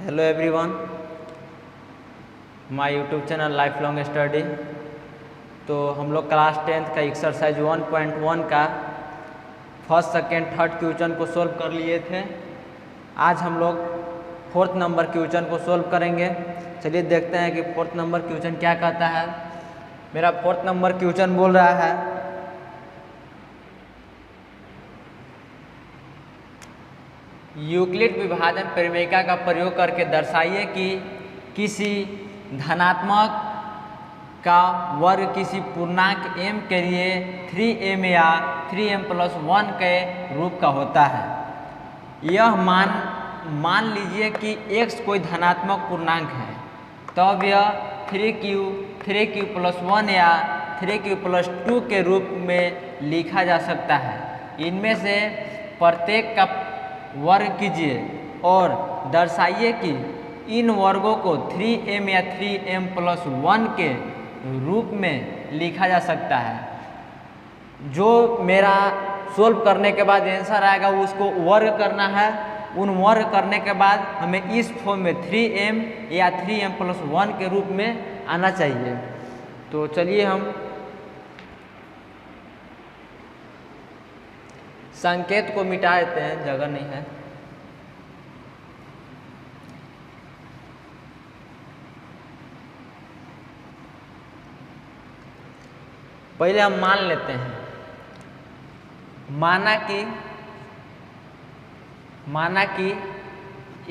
Hello everyone, my YouTube channel life long study. तो हम लोग क्लास 10th का एक्सरसाइज 1.1 का फर्स्ट सेकेंड थर्ड क्वेश्चन को सोल्व कर लिए थे। आज हम लोग फोर्थ नंबर क्वेश्चन को सोल्व करेंगे। चलिए देखते हैं कि फोर्थ नंबर क्वेश्चन क्या कहता है। मेरा फोर्थ नंबर क्वेश्चन बोल रहा है, यूक्लिड विभाजन परिमेयिका का प्रयोग करके दर्शाइए कि किसी धनात्मक का वर्ग किसी पूर्णांक m के लिए 3m या 3m+1 के रूप का होता है। यह मान लीजिए कि x कोई धनात्मक पूर्णांक है, तब यह 3q+1 या 3q+2 के रूप में लिखा जा सकता है। इनमें से प्रत्येक का वर्ग कीजिए और दर्शाइए कि इन वर्गों को 3m या 3m+1 के रूप में लिखा जा सकता है। जो मेरा सोल्व करने के बाद आंसर आएगा उसको वर्ग करना है। उन वर्ग करने के बाद हमें इस फॉर्म में 3m या 3m+1 के रूप में आना चाहिए। तो चलिए हम संकेत को मिटा देते हैं, जगह नहीं है। पहले हम मान लेते हैं, माना कि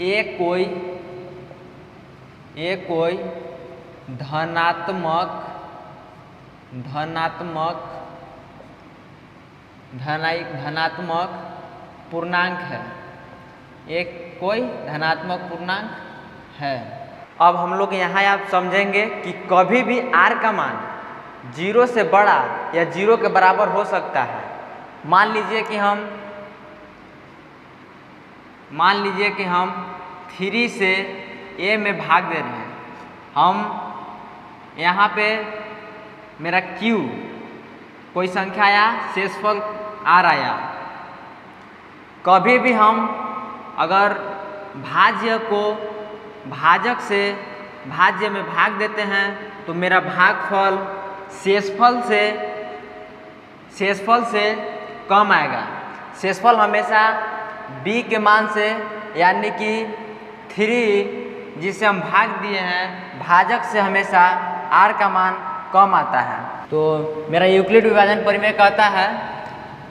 एक कोई धनात्मक पूर्णांक है। एक कोई धनात्मक पूर्णांक है। अब हम लोग यहाँ आप समझेंगे कि कभी भी r का मान 0 से बड़ा या 0 के बराबर हो सकता है। मान लीजिए कि हम 3 से a में भाग दे रहे हैं। हम यहाँ पे मेरा q कोई संख्या आया, शेषफल r आया। कभी भी हम अगर भाज्य को भाजक से भाज्य में भाग देते हैं तो मेरा भागफल शेषफल से कम आएगा। शेषफल हमेशा b के मान से, यानी कि 3 जिसे हम भाग दिए हैं, भाजक से हमेशा r का मान कम आता है। तो मेरा यूक्लिड विभाजन परिमेय कहता है,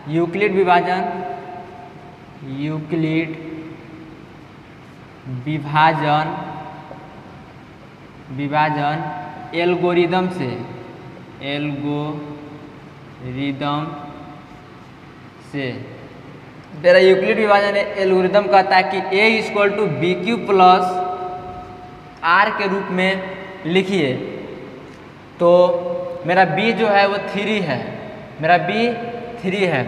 यूक्लिड विभाजन एल्गोरिदम से मेरा यूक्लिड विभाजन एल्गोरिदम कहता है कि a = bq + r के रूप में लिखिए। तो मेरा b जो है वो 3 है, मेरा b 3 है।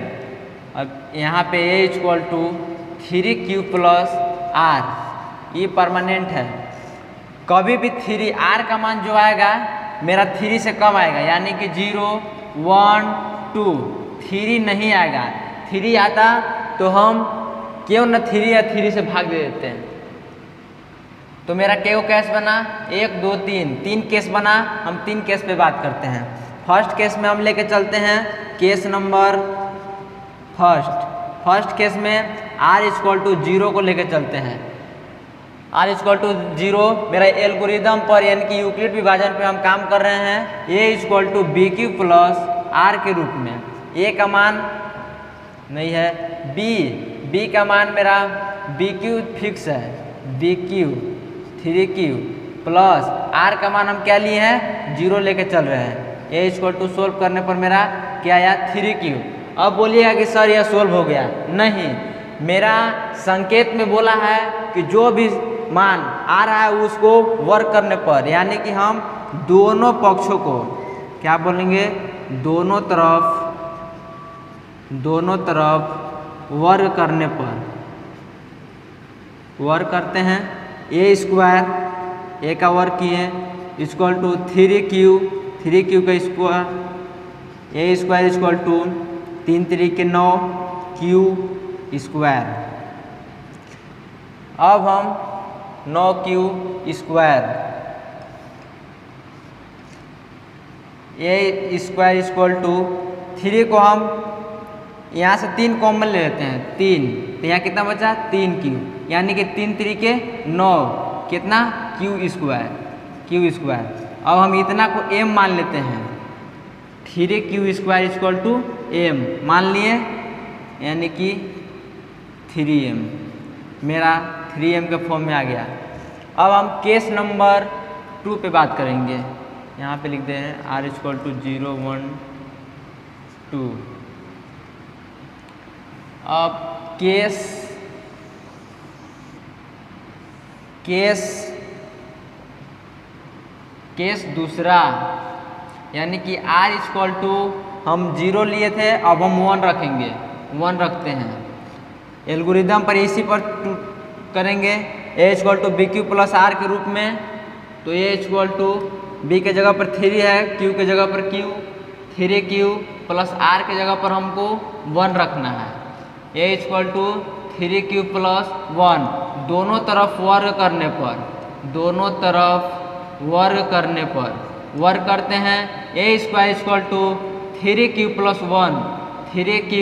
अब यहाँ पे a = 3q + r, ये परमानेंट है। कभी भी 3r का मान जो आएगा मेरा 3 से कम आएगा, यानी कि 0, 1, 2, 3 नहीं आएगा। 3 आता तो हम क्यों न 3 या 3 से भाग दे देते हैं। तो मेरा क्यों केस बना, 1, 2, 3 केस बना। हम 3 केस पे बात करते हैं। फर्स्ट केस में हम लेके चलते हैं केस नंबर फर्स्ट केस में r = 0 को लेके चलते हैं। r = 0 मेरा एल्गोरिदम पर, यानी कि यूक्लिड विभाजन पे हम काम कर रहे हैं। a = bq + r के रूप में। a का मान नहीं है, b का मान मेरा bq फिक्स है, bq 3q प्लस r का मान हम क्या लिए हैं, 0 लेके चल रहे हैं। a = सोल्व करने पर मेरा क्या आया, 3q। अब बोलिएगा कि सर यह सोल्व हो गया। नहीं, मेरा संकेत में बोला है कि जो भी मान आ रहा है उसको वर्ग करने पर, यानी कि हम दोनों पक्षों को क्या बोलेंगे, दोनों तरफ वर्ग करने पर वर्ग करते हैं। a का वर्ग किए = 3q का स्क्वायर, a² = 3 3 के 9 q²। अब हम 9q square. A square equal to 3 को हम यहाँ से 3 कॉमन ले लेते हैं, 3, तो यहाँ कितना बचा 3q, यानी कि 3 तरीके 9, कितना q स्क्वायर। अब हम इतना को m मान लेते हैं, 3q square equal to m मान लिए, यानी कि 3m, मेरा 3m के फॉर्म में आ गया। अब हम केस नंबर 2 पे बात करेंगे। यहाँ पे लिख दे हैं r इक्वल टू 0 1 2। अब केस दूसरा, यानी कि r इक्वल टू हम 0 लिए थे, अब हम 1 रखेंगे, 1 रखते हैं। एल्गोरिदम पर इसी पर करेंगे, a equal to B Q plus are के रूप में। तो a इक्वल टू b के जगह पर 3 है, q के जगह पर q, 3q प्लस r के जगह पर हमको 1 रखना है। a equal to 3q plus 1, दोनों तरफ वर्ग करने पर वर्ग करते हैं। a square equal to 3q plus 1, 3q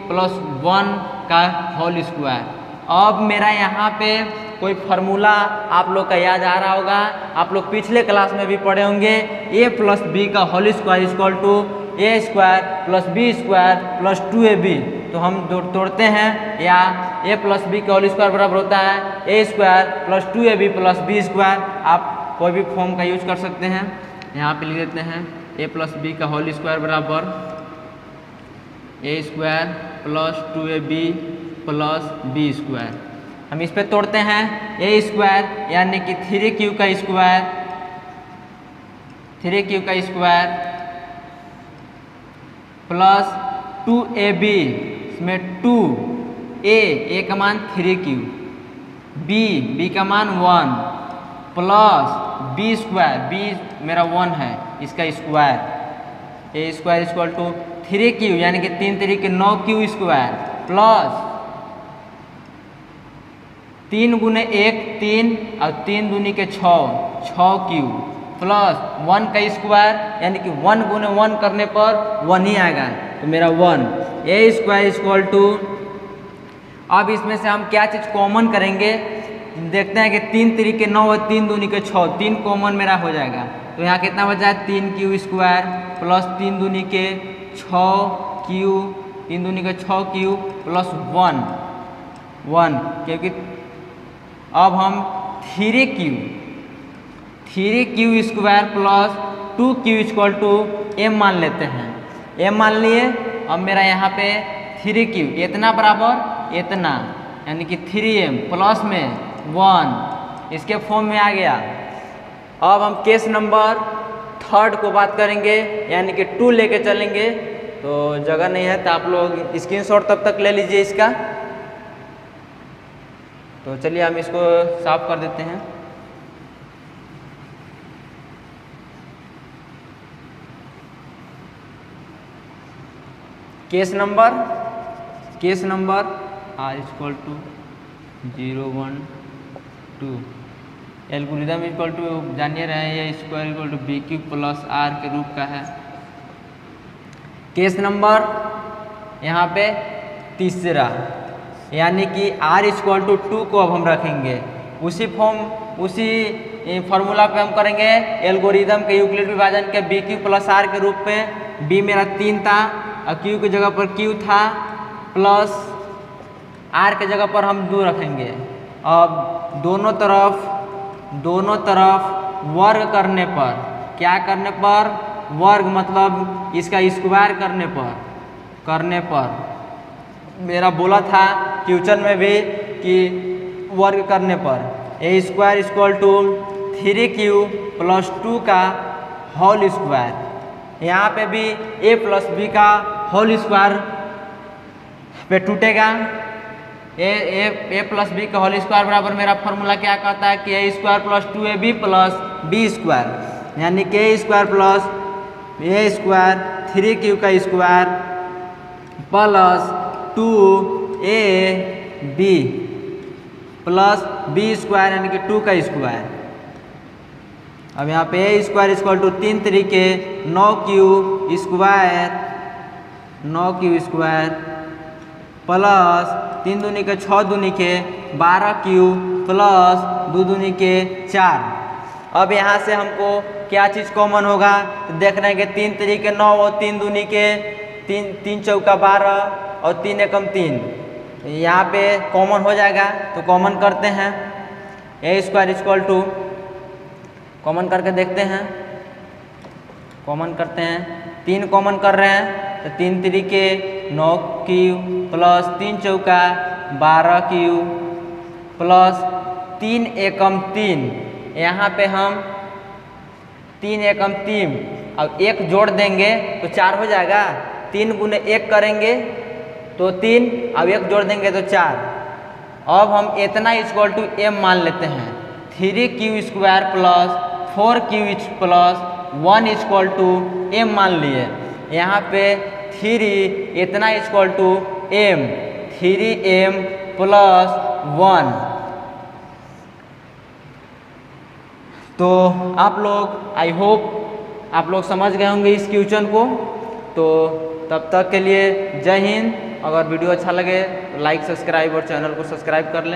plus 1 का होल स्क्वायर। अब मेरा यहाँ पे कोई फार्मूला आप लोग का याद आ रहा होगा, आप लोग पिछले क्लास में भी पढ़े होंगे, a प्लस बी का whole square equal to a square plus b square plus 2ab। तो हम तोड़ते हैं, या a प्लस बी का होल स्क्वायर बराबर होता है a square plus 2ab plus b square. आप कोई भी फॉर्म का यूज कर सकते हैं। यहाँ पे लिख देते हैं a प्लस बी का होल स्क्वायर बराबर a square plus 2ab plus b square. हम इस पे तोड़ते हैं, a स्क्वायर यानी कि 3q का स्क्वायर प्लस 2ab, इसमें 2, a का मान 3q, b का मान 1 प्लस b स्क्वायर, b मेरा 1 है, इसका square, a square equal to 3q यानी कि 3 तरीके 9q स्क्वायर प्लस 3 गुने 1 3 और 3 दूनी के 6q प्लस 1 का स्क्वायर, यानी कि 1 गुने 1 करने पर 1 ही आएगा, तो मेरा 1। a स्क्वायर इक्वल टू, अब इसमें से हम क्या चीज़ कॉमन करेंगे, देखते हैं कि 3 तरीके 9 और 3 दूनी के 6, 3 कॉमन मेरा हो जाएगा। तो यहाँ कितना बचा है 3q स्क्वायर प्लस 3 दूनी के 6q, 3 दूनी के 6q प्लस 1, क्योंकि अब हम 3q square plus 2q equal to m मान लेते हैं, m मान लिए। अब मेरा यहाँ पे 3q इतना बराबर इतना, यानी कि 3m प्लस में 1, इसके फॉर्म में आ गया। अब हम केस नंबर 3 को बात करेंगे, यानी कि 2 लेके चलेंगे। तो जगह नहीं है तो आप लोग स्क्रीनशॉट तब तक ले लीजिए इसका। तो चलिए हम इसको साफ कर देते हैं। Case number r equal to 0 1 2, algorithm equal to जानिए रहे हैं, ये square equal to B Q plus are के रूप का है। केस नंबर यहाँ पे तीसरा, यानी कि r इक्वल टू 2 को अब हम रखेंगे, उसी फॉर्मूला पे हम करेंगे एल्गोरिदम के यूक्लिड विभाजन के बी क्यू प्लस आर के रूप में। b मेरा 3 था और q की जगह पर q था, प्लस r के जगह पर हम 2 रखेंगे। अब दोनों तरफ वर्ग करने पर, क्या करने पर, वर्ग मतलब इसका स्क्वायर करने पर मेरा बोला था क्वेश्चन में भी कि वर्ग करने पर a square equal to 3q plus 2 का होल स्क्वायर। यहाँ पे भी a प्लस बी का होल स्क्वायर पे टूटेगा। a प्लस बी का होल स्क्वायर बराबर मेरा फॉर्मूला क्या कहता है कि a square plus 2ab plus b square, यानी कि a square plus a square 3q का square plus 2ab plus b square यानी कि 2 का स्क्वायर। अब यहाँ पे ए स्क्वायर इक्वल टू 3 तरीके 9 क्यू स्क्वायर प्लस 3 दूनी के 6 दूनी के 12 क्यू प्लस 2 दूनी के 4। अब यहाँ से हमको क्या चीज़ कॉमन होगा तो देखना है कि 3 तरीके 9 और 3 दूनी के 3 चौका 12 और 3 एकम 3, यहाँ पे कॉमन हो जाएगा तो कॉमन करते हैं। ए स्क्वायर इक्वल टू कॉमन करके देखते हैं, कॉमन करते हैं 3 कॉमन कर रहे हैं तो 3 तरीके 9 क्यू प्लस 3 चौका 12 क्यू प्लस 3 एकम 3, यहाँ पे हम 3 एकम 3 अब 1 जोड़ देंगे तो 4 हो जाएगा। 3 गुने 1 करेंगे तो 3, अब 1 जोड़ देंगे तो 4। अब हम इतना इक्वल टू m मान लेते हैं। 3q square plus 4q plus 1 equal to m मान लिए। यहाँ पे 3 इतना equal to m, 3m plus 1। तो आप लोग आई होप आप लोग समझ गए होंगे इस क्वेश्चन को। तो तब तक के लिए जय हिंद। अगर वीडियो अच्छा लगे तो लाइक सब्सक्राइब और चैनल को सब्सक्राइब कर लें।